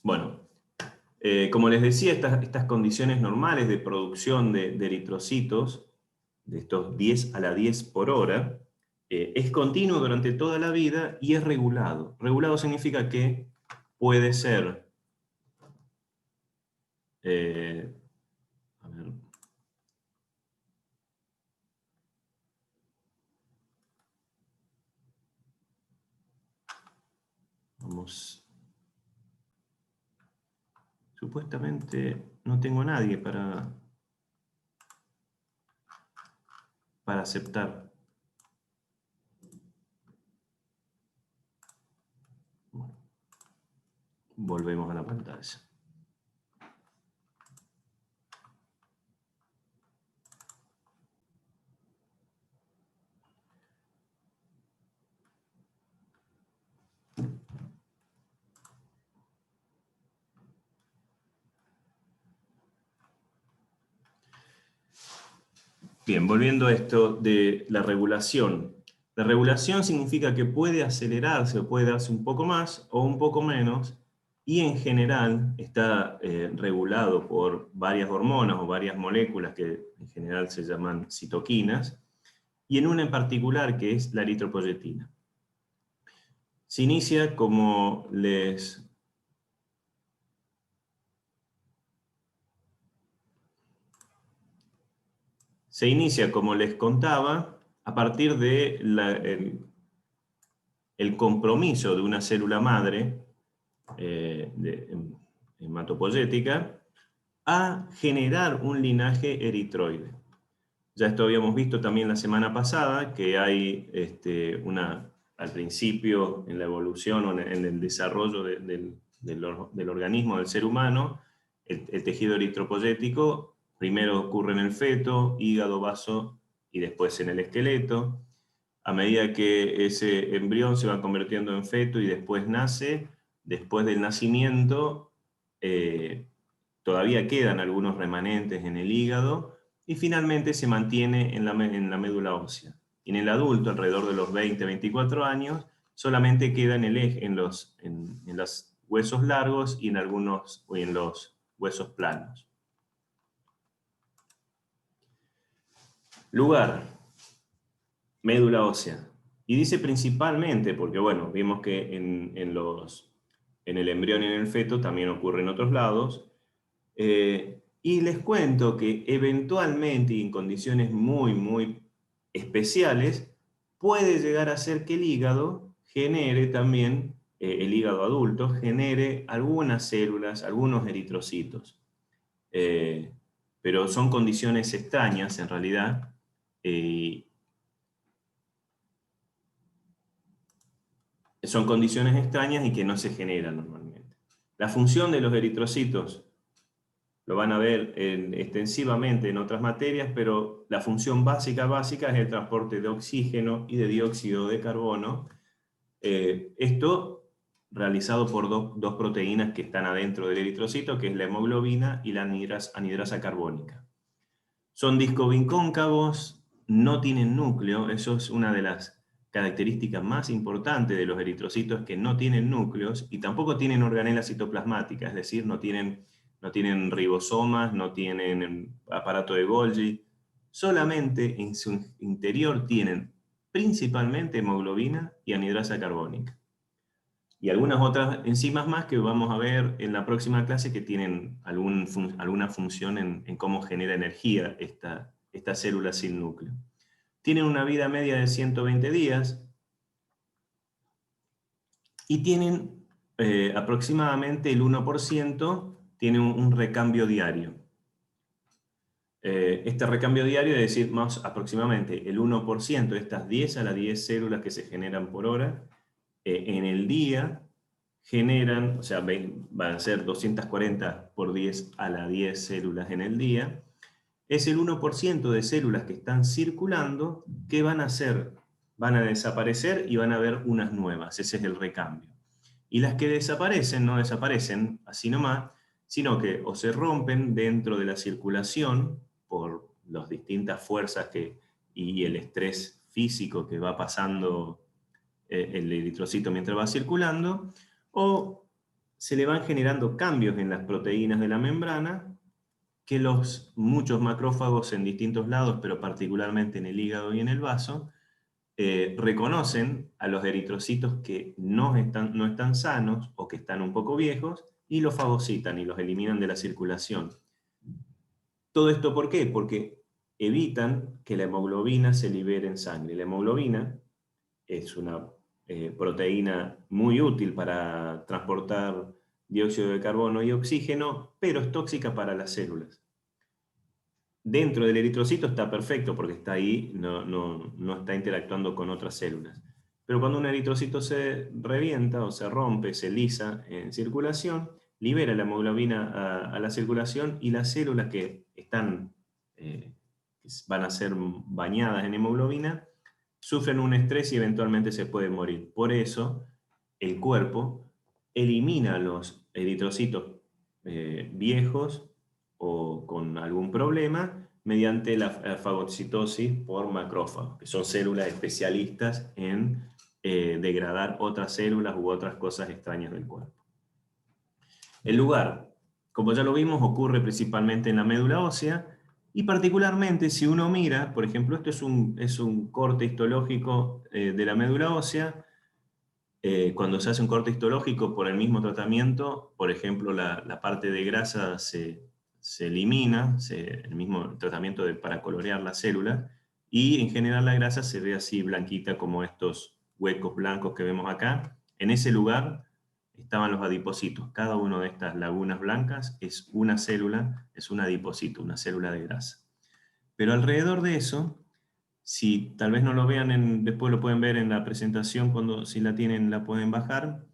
Bueno, como les decía, estas condiciones normales de producción de eritrocitos, de estos 10 a la 10 por hora, es continuo durante toda la vida y es regulado. Regulado significa que puede ser, a ver, vamos, supuestamente no tengo a nadie para aceptar. Bueno, volvemos a la pantalla. Bien, volviendo a esto de la regulación. La regulación significa que puede acelerarse o puede darse un poco más o un poco menos, y en general está regulado por varias hormonas o varias moléculas que en general se llaman citoquinas, y en una en particular que es la eritropoyetina. Se inicia como les contaba, a partir de el compromiso de una célula madre hematopoyética a generar un linaje eritroide. Ya esto habíamos visto también la semana pasada, que hay al principio en la evolución o en el desarrollo del organismo del ser humano, el tejido eritropoyético primero ocurre en el feto, hígado, vaso y después en el esqueleto. A medida que ese embrión se va convirtiendo en feto y después nace, después del nacimiento todavía quedan algunos remanentes en el hígado y finalmente se mantiene en la médula ósea. Y en el adulto, alrededor de los 20-24 años, solamente queda en los huesos largos y en los huesos planos. Lugar, médula ósea. Y dice principalmente, porque bueno, vimos que en el embrión y en el feto también ocurre en otros lados, y les cuento que eventualmente y en condiciones muy, muy especiales, puede llegar a ser que el hígado genere también, el hígado adulto, genere algunas células, algunos eritrocitos. Pero son condiciones extrañas en realidad, son condiciones extrañas y que no se generan normalmente. La función de los eritrocitos lo van a ver extensivamente en otras materias, pero la función básica es el transporte de oxígeno y de dióxido de carbono. Esto realizado por dos proteínas que están adentro del eritrocito, que es la hemoglobina y la anhidrasa carbónica. Son discobincóncavos, no tienen núcleo, eso es una de las características más importantes de los eritrocitos, que no tienen núcleos y tampoco tienen organelas citoplasmáticas, es decir, no tienen ribosomas, no tienen aparato de Golgi, solamente en su interior tienen principalmente hemoglobina y anhidrasa carbónica. Y algunas otras enzimas más que vamos a ver en la próxima clase que tienen alguna función en cómo genera energía esta célula sin núcleo. Tienen una vida media de 120 días y tienen aproximadamente el 1% tiene un recambio diario. Este recambio diario, es decir, más aproximadamente el 1% de estas 10 a las 10 células que se generan por hora, en el día generan, o sea, van a ser 240 por 10 a la 10 células en el día, es el 1% de células que están circulando que van a desaparecer y van a haber unas nuevas, ese es el recambio. Y las que desaparecen, no desaparecen así nomás, sino que o se rompen dentro de la circulación por las distintas fuerzas y el estrés físico que va pasando el eritrocito mientras va circulando, o se le van generando cambios en las proteínas de la membrana que muchos macrófagos en distintos lados, pero particularmente en el hígado y en el vaso, reconocen a los eritrocitos que no están sanos o que están un poco viejos y los fagocitan y los eliminan de la circulación. ¿Todo esto por qué? Porque evitan que la hemoglobina se libere en sangre. La hemoglobina es una proteína muy útil para transportar dióxido de carbono y oxígeno, pero es tóxica para las células. Dentro del eritrocito está perfecto porque está ahí, no está interactuando con otras células. Pero cuando un eritrocito se revienta o se rompe, se lisa en circulación, libera la hemoglobina a la circulación y las células que van a ser bañadas en hemoglobina sufren un estrés y eventualmente se pueden morir. Por eso el cuerpo elimina los eritrocitos viejos o con algún problema mediante la fagocitosis por macrófagos, que son células especialistas en degradar otras células u otras cosas extrañas del cuerpo. El lugar, como ya lo vimos, ocurre principalmente en la médula ósea y particularmente si uno mira, por ejemplo, esto es un corte histológico de la médula ósea. Cuando se hace un corte histológico por el mismo tratamiento, por ejemplo, la parte de grasa se elimina, el mismo tratamiento para colorear las células, y en general la grasa se ve así blanquita como estos huecos blancos que vemos acá. En ese lugar estaban los adipocitos. Cada una de estas lagunas blancas es una célula, es un adipocito, una célula de grasa. Pero alrededor de eso, si tal vez no lo vean, después lo pueden ver en la presentación, si la tienen la pueden bajar.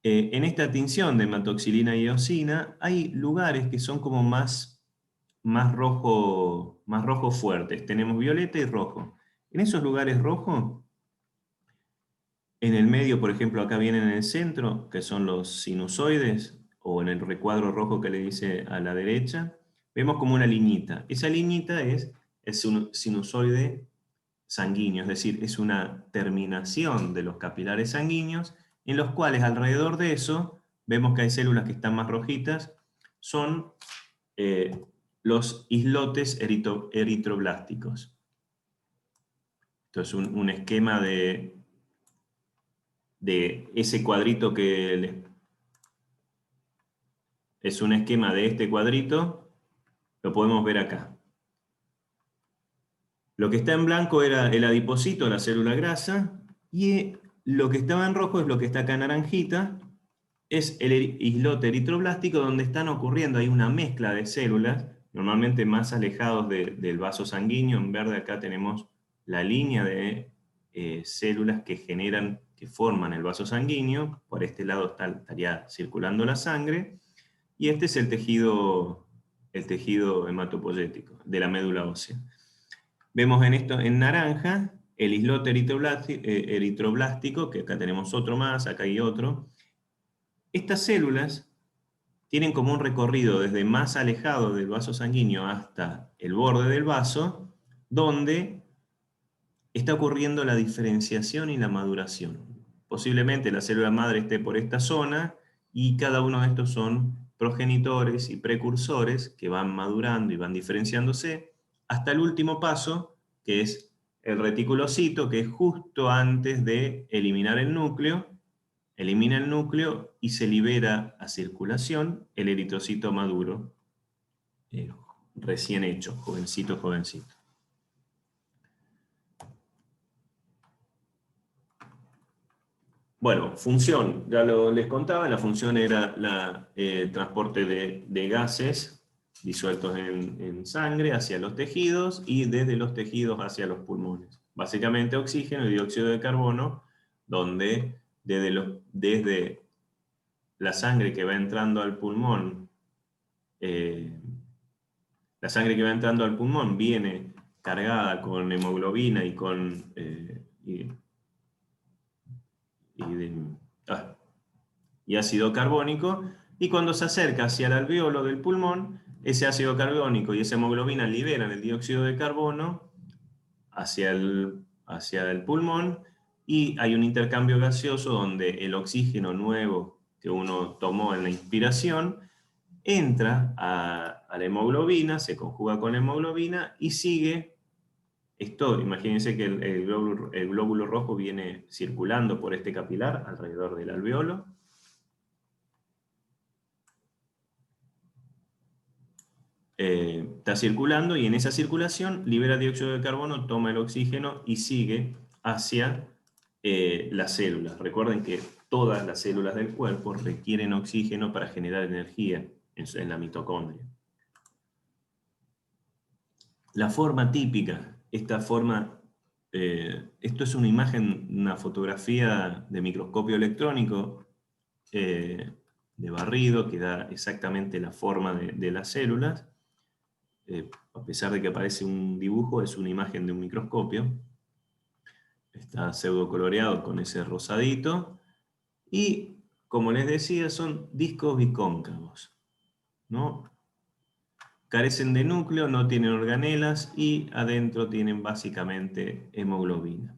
En esta tinción de hematoxilina y eosina hay lugares que son como más rojo fuertes. Tenemos violeta y rojo. En esos lugares rojos, en el medio, por ejemplo, acá vienen en el centro, que son los sinusoides, o en el recuadro rojo que le dice a la derecha, vemos como una liñita. Esa liñita es un sinusoide sanguíneo, es decir, es una terminación de los capilares sanguíneos, en los cuales alrededor de eso vemos que hay células que están más rojitas, son los islotes eritroblásticos. Esto es un esquema de ese cuadrito es un esquema de este cuadrito, lo podemos ver acá. Lo que está en blanco era el adipocito, la célula grasa, y lo que estaba en rojo es lo que está acá en naranjita, es el islote eritroblástico donde están ocurriendo, hay una mezcla de células, normalmente más alejados del vaso sanguíneo. En verde acá tenemos la línea de células que forman el vaso sanguíneo, por este lado estaría circulando la sangre, y este es el tejido hematopoyético de la médula ósea. Vemos en naranja el islote eritroblástico, que acá tenemos otro más, acá hay otro. Estas células tienen como un recorrido desde más alejado del vaso sanguíneo hasta el borde del vaso, donde está ocurriendo la diferenciación y la maduración. Posiblemente la célula madre esté por esta zona y cada uno de estos son progenitores y precursores que van madurando y van diferenciándose hasta el último paso, que es el reticulocito, que es justo antes de eliminar el núcleo. Elimina el núcleo y se libera a circulación el eritrocito maduro, recién hecho, jovencito. Bueno, función, ya les contaba, la función era el transporte de gases disueltos en sangre hacia los tejidos y desde los tejidos hacia los pulmones. Básicamente oxígeno y dióxido de carbono, donde desde la sangre que va entrando al pulmón, viene cargada con hemoglobina y ácido carbónico, y cuando se acerca hacia el alvéolo del pulmón, ese ácido carbónico y esa hemoglobina liberan el dióxido de carbono hacia el pulmón, y hay un intercambio gaseoso donde el oxígeno nuevo que uno tomó en la inspiración, entra a la hemoglobina, se conjuga con la hemoglobina y sigue esto. Imagínense que el glóbulo rojo viene circulando por este capilar alrededor del alveolo. Está circulando y en esa circulación libera dióxido de carbono, toma el oxígeno y sigue hacia las células. Recuerden que todas las células del cuerpo requieren oxígeno para generar energía en la mitocondria. La forma típica, esta forma, esto es una imagen, una fotografía de microscopio electrónico de barrido que da exactamente la forma de las células. A pesar de que aparece un dibujo, es una imagen de un microscopio. Está pseudo coloreado con ese rosadito. Y, como les decía, son discos bicóncavos, ¿no? Carecen de núcleo, no tienen organelas y adentro tienen básicamente hemoglobina.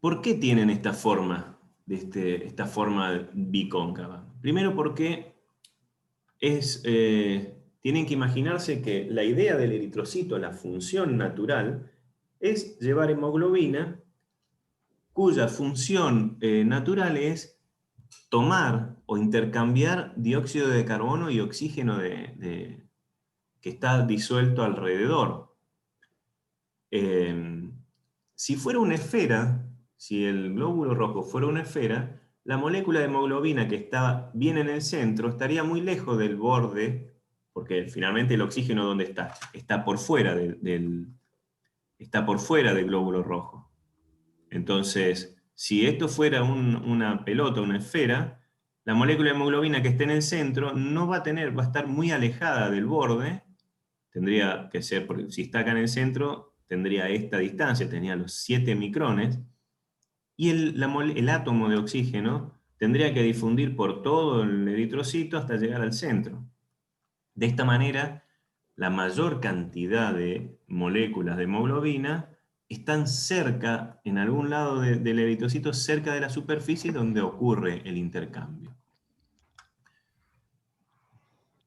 ¿Por qué tienen esta forma bicóncava? Primero porque tienen que imaginarse que la idea del eritrocito, la función natural, es llevar hemoglobina, cuya función natural es tomar o intercambiar dióxido de carbono y oxígeno que está disuelto alrededor. Si fuera una esfera, si el glóbulo rojo fuera una esfera, la molécula de hemoglobina que está bien en el centro estaría muy lejos del borde, porque finalmente el oxígeno ¿dónde está? Está por fuera está por fuera del glóbulo rojo. Entonces, si esto fuera una pelota, una esfera, la molécula de hemoglobina que esté en el centro no va a estar muy alejada del borde. Tendría que ser, porque si está acá en el centro, tendría esta distancia, tenía los 7 micrones, y el átomo de oxígeno tendría que difundir por todo el eritrocito hasta llegar al centro. De esta manera, la mayor cantidad de moléculas de hemoglobina están cerca, en algún lado del eritrocito, cerca de la superficie donde ocurre el intercambio.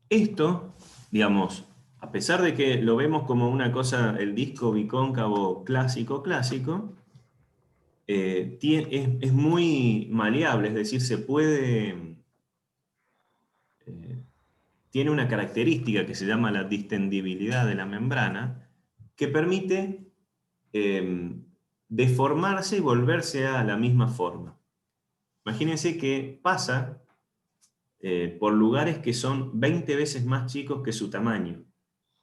Esto, digamos, a pesar de que lo vemos como una cosa, el disco bicóncavo clásico, es muy maleable, es decir, tiene una característica que se llama la distendibilidad de la membrana, que permite deformarse y volverse a la misma forma. Imagínense que pasa por lugares que son 20 veces más chicos que su tamaño.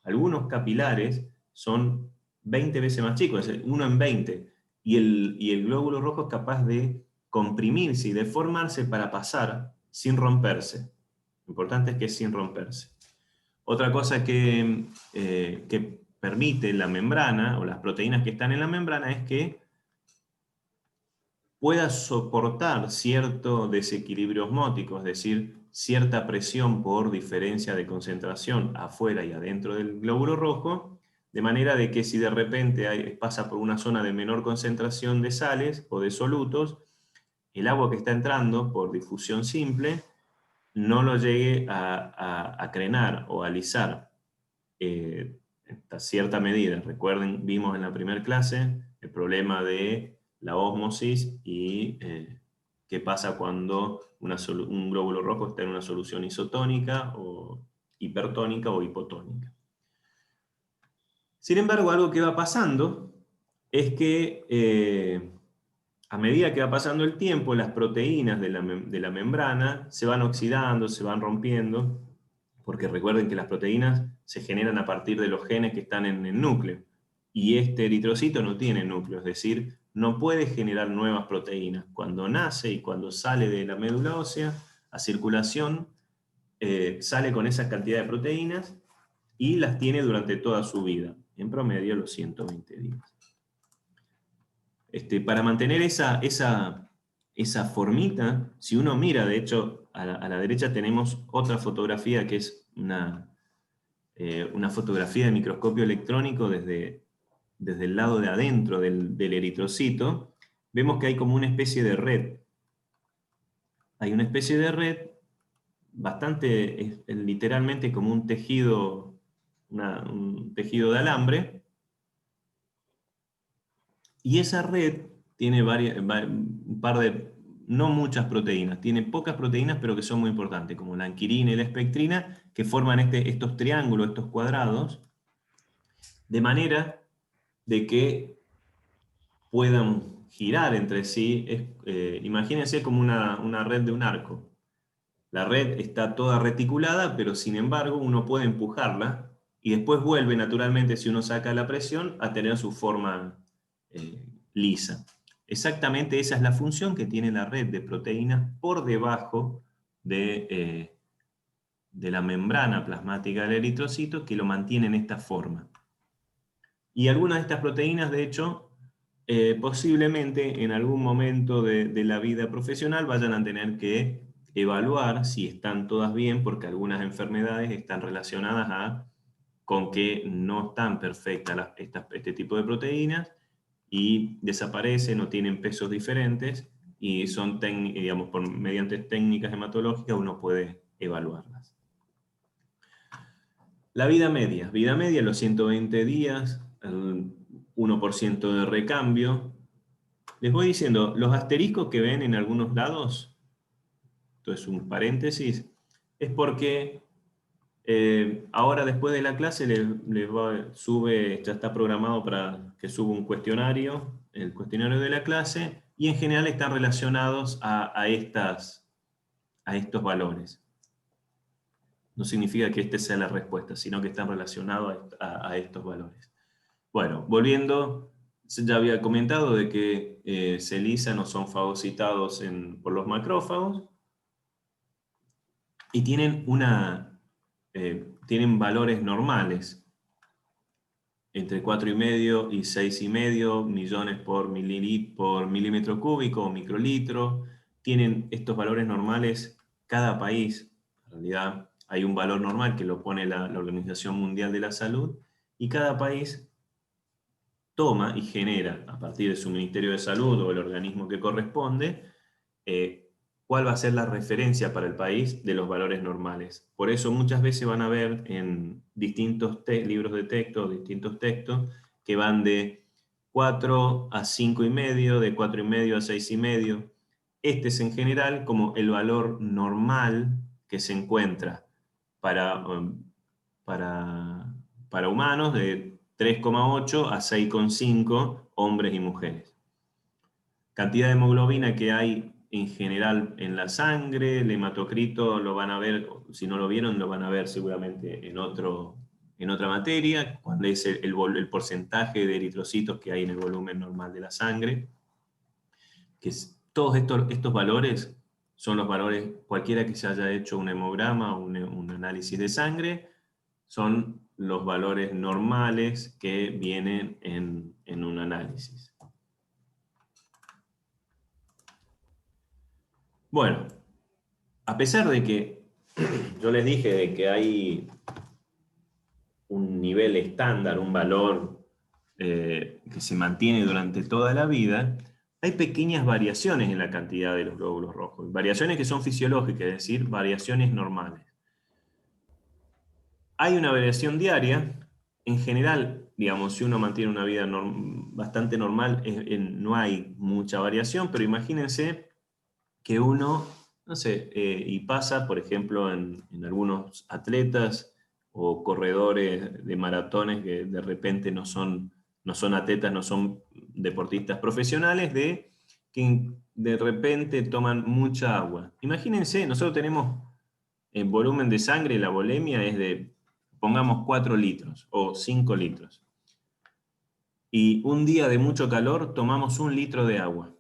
Algunos capilares son 20 veces más chicos, es 1 en 20, y el glóbulo rojo es capaz de comprimirse y deformarse para pasar sin romperse. Lo importante es que es sin romperse. Otra cosa que permite la membrana, o las proteínas que están en la membrana, es que pueda soportar cierto desequilibrio osmótico, es decir, cierta presión por diferencia de concentración afuera y adentro del glóbulo rojo, de manera de que si de repente pasa por una zona de menor concentración de sales o de solutos, el agua que está entrando por difusión simple no lo llegue a crenar o a alisar hasta cierta medida. Recuerden, vimos en la primera clase el problema de la ósmosis y qué pasa cuando un glóbulo rojo está en una solución isotónica o hipertónica o hipotónica. Sin embargo, algo que va pasando es que a medida que va pasando el tiempo, las proteínas de la membrana se van oxidando, se van rompiendo, porque recuerden que las proteínas se generan a partir de los genes que están en el núcleo, y este eritrocito no tiene núcleo, es decir, no puede generar nuevas proteínas. Cuando nace y cuando sale de la médula ósea a circulación, sale con esa cantidad de proteínas y las tiene durante toda su vida, en promedio los 120 días. Para mantener esa formita, si uno mira, de hecho, a la derecha tenemos otra fotografía que es una fotografía de microscopio electrónico desde el lado de adentro del eritrocito, vemos que hay como una especie de red. Hay una especie de red bastante, literalmente como un tejido, un tejido de alambre, y esa red tiene un par de, no muchas proteínas, tiene pocas proteínas, pero que son muy importantes, como la anquirina y la espectrina, que forman estos triángulos, estos cuadrados, de manera de que puedan girar entre sí. Imagínense como una red de un arco. La red está toda reticulada, pero sin embargo uno puede empujarla y después vuelve naturalmente, si uno saca la presión, a tener su forma lisa. Exactamente esa es la función que tiene la red de proteínas por debajo de la membrana plasmática del eritrocito, que lo mantiene en esta forma. Y algunas de estas proteínas, de hecho, posiblemente en algún momento de la vida profesional vayan a tener que evaluar si están todas bien, porque algunas enfermedades están relacionadas con que no están perfectas este tipo de proteínas y desaparecen o tienen pesos diferentes, y son, digamos, mediante técnicas hematológicas uno puede evaluarlas. La vida media, los 120 días, el 1% de recambio. Les voy diciendo, los asteriscos que ven en algunos lados, esto es un paréntesis, es porque ahora después de la clase ya está programado para que suba un cuestionario, el cuestionario de la clase, y en general están relacionados a estos valores. No significa que esta sea la respuesta, sino que están relacionados a estos valores. Bueno, volviendo, ya había comentado de que se lisan o son fagocitados por los macrófagos, y tienen valores normales, entre 4,5 y 6,5 millones por milímetro cúbico o microlitro. Tienen estos valores normales cada país. En realidad hay un valor normal que lo pone la Organización Mundial de la Salud, y cada país toma y genera, a partir de su Ministerio de Salud o el organismo que corresponde, cuál va a ser la referencia para el país de los valores normales. Por eso muchas veces van a ver en distintos libros de texto, distintos textos, que van de 4 a 5,5, de 4,5 a 6,5. Este es en general como el valor normal que se encuentra para, para humanos, de 3,8 a 6,5 hombres y mujeres. Cantidad de hemoglobina que hay en general en la sangre. El hematocrito lo van a ver, si no lo vieron, lo van a ver seguramente en otra materia, cuando es el porcentaje de eritrocitos que hay en el volumen normal de la sangre. Todos estos valores son los valores, cualquiera que se haya hecho un hemograma o un análisis de sangre, son los valores normales que vienen en un análisis. Bueno, a pesar de que yo les dije de que hay un nivel estándar, un valor que se mantiene durante toda la vida, hay pequeñas variaciones en la cantidad de los glóbulos rojos. Variaciones que son fisiológicas, es decir, variaciones normales. Hay una variación diaria. En general, digamos, si uno mantiene una vida bastante normal, no hay mucha variación, pero imagínense que uno, no sé, y pasa, por ejemplo, en algunos atletas o corredores de maratones que de repente no son atletas, no son deportistas profesionales, que de repente toman mucha agua. Imagínense, nosotros tenemos el volumen de sangre, la volemia es de, pongamos, 4 litros o 5 litros. Y un día de mucho calor tomamos 1 litro de agua.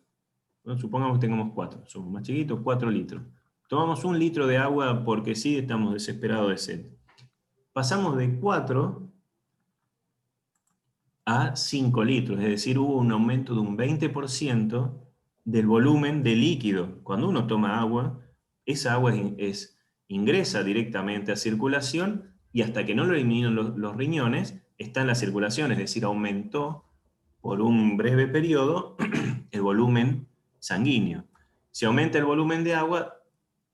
Bueno, supongamos que tengamos 4, somos más chiquitos, 4 litros. Tomamos 1 litro de agua porque sí, estamos desesperados de sed. Pasamos de 4 a 5 litros, es decir, hubo un aumento de un 20% del volumen de líquido. Cuando uno toma agua, esa agua ingresa directamente a circulación, y hasta que no lo eliminan los riñones, está en la circulación, es decir, aumentó por un breve periodo el volumen sanguíneo. Si aumenta el volumen de agua,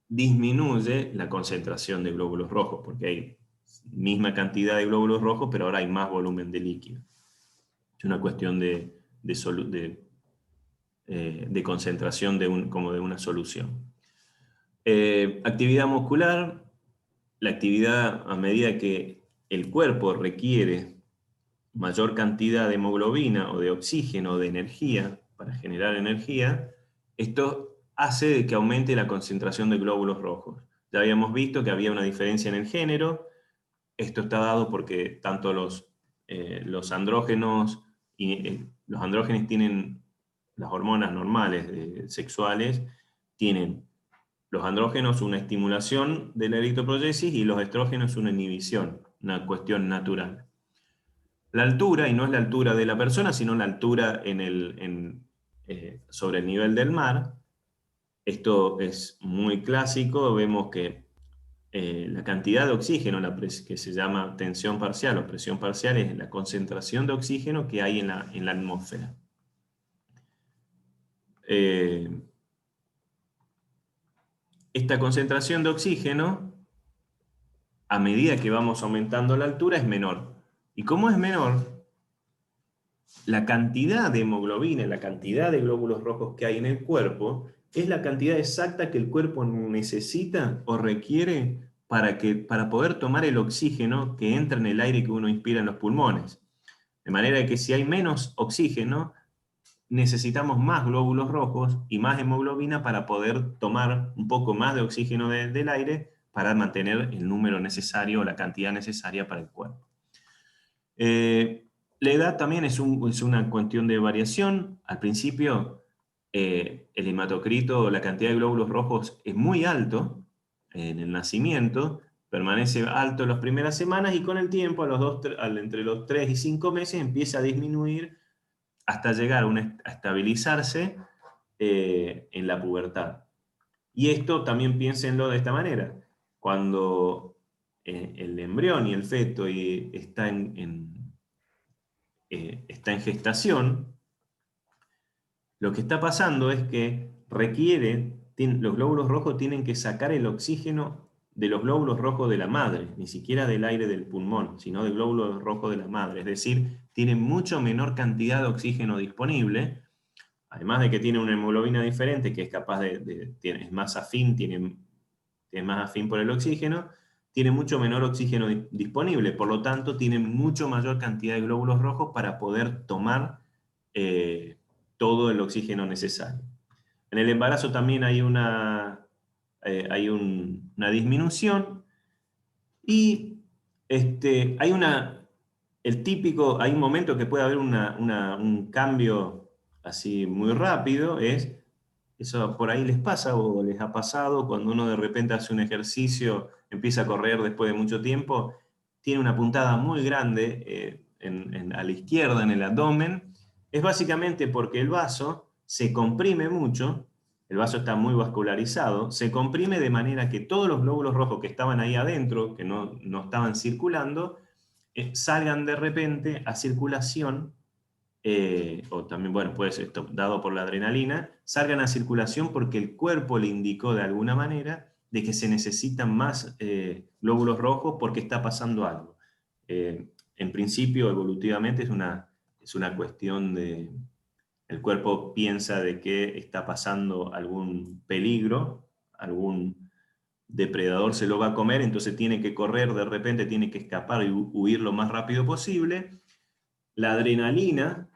disminuye la concentración de glóbulos rojos, porque hay misma cantidad de glóbulos rojos, pero ahora hay más volumen de líquido. Es una cuestión de concentración como de una solución. Actividad muscular. La actividad, a medida que el cuerpo requiere mayor cantidad de hemoglobina o de oxígeno o de energía para generar energía, esto hace que aumente la concentración de glóbulos rojos. Ya habíamos visto que había una diferencia en el género. Esto está dado porque tanto los andrógenos los andrógenos tienen las hormonas normales sexuales, tienen los andrógenos una estimulación de la eritropoyesis y los estrógenos una inhibición, una cuestión natural. La altura, y no es la altura de la persona, sino la altura sobre el nivel del mar. Esto es muy clásico, vemos que la cantidad de oxígeno, que se llama tensión parcial o presión parcial, es la concentración de oxígeno que hay en la atmósfera. Esta concentración de oxígeno, a medida que vamos aumentando la altura, es menor. Y como es menor, la cantidad de hemoglobina, la cantidad de glóbulos rojos que hay en el cuerpo, es la cantidad exacta que el cuerpo necesita o requiere para poder tomar el oxígeno que entra en el aire que uno inspira en los pulmones. De manera que si hay menos oxígeno, necesitamos más glóbulos rojos y más hemoglobina para poder tomar un poco más de oxígeno del aire para mantener el número necesario o la cantidad necesaria para el cuerpo. La edad también es una cuestión de variación. Al principio, el hematocrito, la cantidad de glóbulos rojos es muy alto en el nacimiento, permanece alto en las primeras semanas y con el tiempo, entre los 3 y 5 meses, empieza a disminuir hasta llegar a estabilizarse en la pubertad. Y esto también piénsenlo de esta manera. Cuando el embrión y el feto está en gestación, lo que está pasando es que los glóbulos rojos tienen que sacar el oxígeno de los glóbulos rojos de la madre, ni siquiera del aire del pulmón, sino del glóbulo rojo de la madre. Es decir, tienen mucho menor cantidad de oxígeno disponible, además de que tiene una hemoglobina diferente, que es capaz es más afín, es más afín por el oxígeno, tiene mucho menor oxígeno disponible, por lo tanto tiene mucho mayor cantidad de glóbulos rojos para poder tomar todo el oxígeno necesario. En el embarazo también hay una disminución y hay un momento que puede haber un cambio así muy rápido, eso por ahí les pasa o les ha pasado cuando uno de repente hace un ejercicio, empieza a correr después de mucho tiempo, tiene una puntada muy grande a la izquierda en el abdomen. Es básicamente porque el vaso se comprime mucho, el vaso está muy vascularizado, se comprime de manera que todos los glóbulos rojos que estaban ahí adentro, que no estaban circulando, salgan de repente a circulación, o también, bueno, puede ser esto dado por la adrenalina, salgan a circulación porque el cuerpo le indicó de alguna manera de que se necesitan más glóbulos rojos porque está pasando algo. En principio, evolutivamente, es una cuestión de... El cuerpo piensa de que está pasando algún peligro, algún depredador se lo va a comer, entonces tiene que correr, de repente tiene que escapar y huir lo más rápido posible. La adrenalina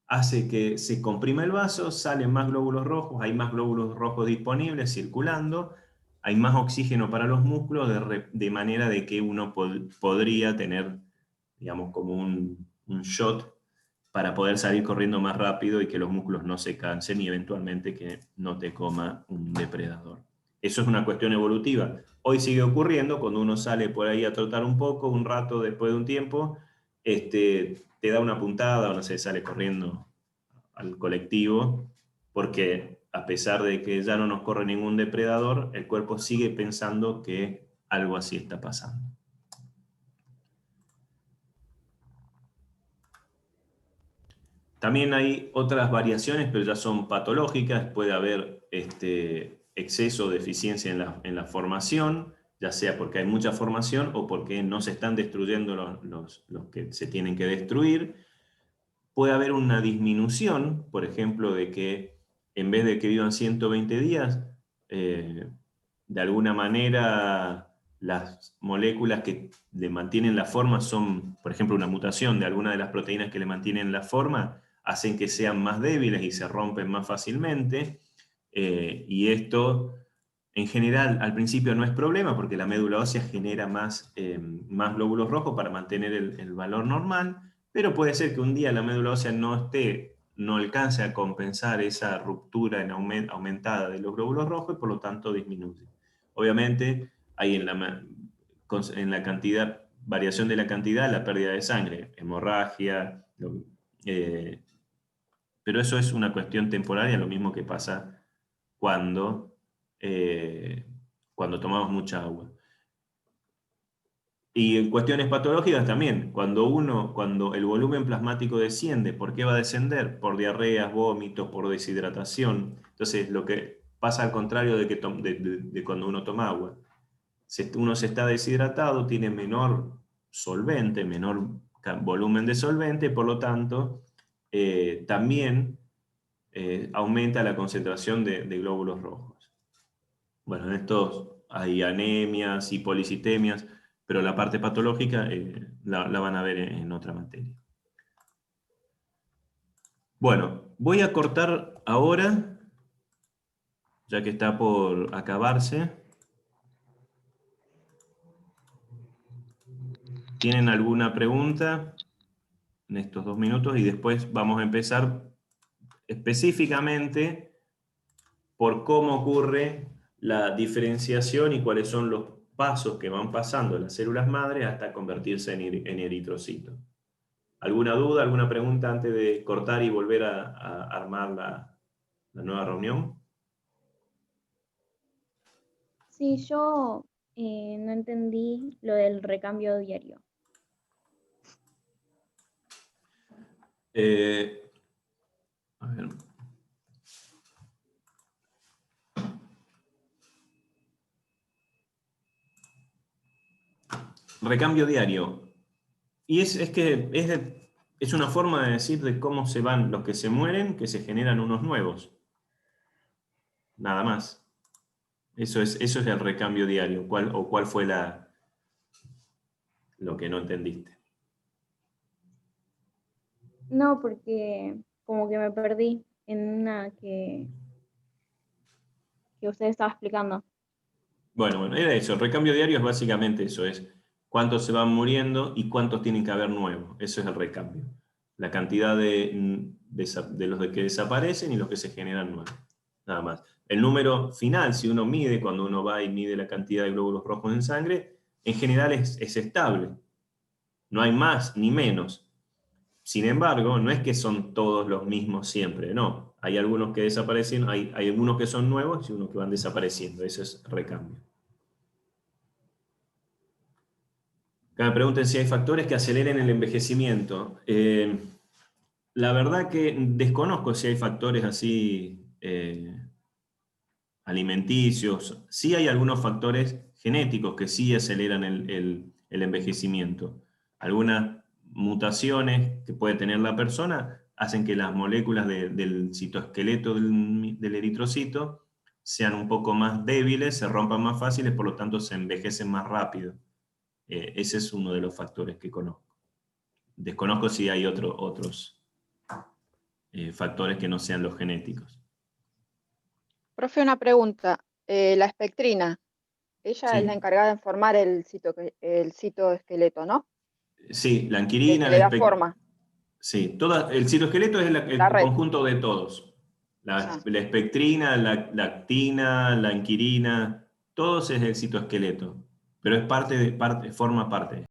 hace que se comprima el vaso, salen más glóbulos rojos, hay más glóbulos rojos disponibles circulando, hay más oxígeno para los músculos, de manera de que uno podría tener, digamos, como un shot para poder salir corriendo más rápido y que los músculos no se cansen y eventualmente que no te coma un depredador. Eso es una cuestión evolutiva. Hoy sigue ocurriendo cuando uno sale por ahí a trotar un poco, un rato después de un tiempo, te da una puntada o no sé, sale corriendo al colectivo, porque a pesar de que ya no nos corre ningún depredador, el cuerpo sigue pensando que algo así está pasando. También hay otras variaciones, pero ya son patológicas. Puede haber exceso de deficiencia en la formación, ya sea porque hay mucha formación o porque no se están destruyendo los que se tienen que destruir. Puede haber una disminución, por ejemplo, de que en vez de que vivan 120 días, de alguna manera las moléculas que le mantienen la forma son, por ejemplo, una mutación de alguna de las proteínas que le mantienen la forma, hacen que sean más débiles y se rompen más fácilmente. Y esto, en general, al principio no es problema porque la médula ósea genera más glóbulos rojos para mantener el valor normal, pero puede ser que un día la médula ósea no alcance a compensar esa ruptura aumentada de los glóbulos rojos y por lo tanto disminuye. Obviamente hay en la cantidad, variación de la cantidad, la pérdida de sangre, hemorragia, eh, pero eso es una cuestión temporaria, lo mismo que pasa cuando, eh, cuando tomamos mucha agua. Y en cuestiones patológicas también, cuando el volumen plasmático desciende, ¿por qué va a descender? Por diarreas, vómitos, por deshidratación. Entonces, lo que pasa al contrario de cuando uno toma agua. Uno se está deshidratado, tiene menor solvente, menor volumen de solvente, por lo tanto, también aumenta la concentración de glóbulos rojos. Bueno, en estos hay anemias y policitemias, pero la parte patológica la van a ver en otra materia. Bueno, voy a cortar ahora, ya que está por acabarse. ¿Tienen alguna pregunta en estos 2 minutos? Y después vamos a empezar específicamente por cómo ocurre la diferenciación y cuáles son los pasos que van pasando las células madres hasta convertirse en eritrocito. ¿Alguna duda, alguna pregunta antes de cortar y volver a armar la nueva reunión? Sí, yo no entendí lo del recambio diario. A ver. Recambio diario. Y es una forma de decir de cómo se van los que se mueren, que se generan unos nuevos. Nada más. Eso es el recambio diario. ¿Cuál fue lo que no entendiste? No, porque como que me perdí en una que usted estaba explicando. Bueno, era eso. El recambio diario es básicamente eso, es cuántos se van muriendo y cuántos tienen que haber nuevos. Eso es el recambio. La cantidad de los que desaparecen y los que se generan nuevos. Nada más. El número final, si uno mide, cuando uno va y mide la cantidad de glóbulos rojos en sangre, en general es estable. No hay más ni menos. Sin embargo, no es que son todos los mismos siempre, no. Hay algunos que desaparecen, hay algunos que son nuevos y unos que van desapareciendo. Eso es recambio. Acá me preguntan si hay factores que aceleren el envejecimiento. La verdad que desconozco si hay factores así alimenticios. Sí hay algunos factores genéticos que sí aceleran el envejecimiento. Algunas mutaciones que puede tener la persona hacen que las moléculas del citoesqueleto del eritrocito sean un poco más débiles, se rompan más fáciles, por lo tanto se envejecen más rápido. Ese es uno de los factores que conozco. Desconozco si hay otros factores que no sean los genéticos. Profe, una pregunta. La espectrina, ella es la ¿Sí? encargada de formar el citoesqueleto, ¿no? Sí, la El anquilina, que le da forma. sí, el citoesqueleto es La el red. conjunto de todos. Ah. La espectrina, la actina, la anquilina, todos es el citoesqueleto, pero forma parte.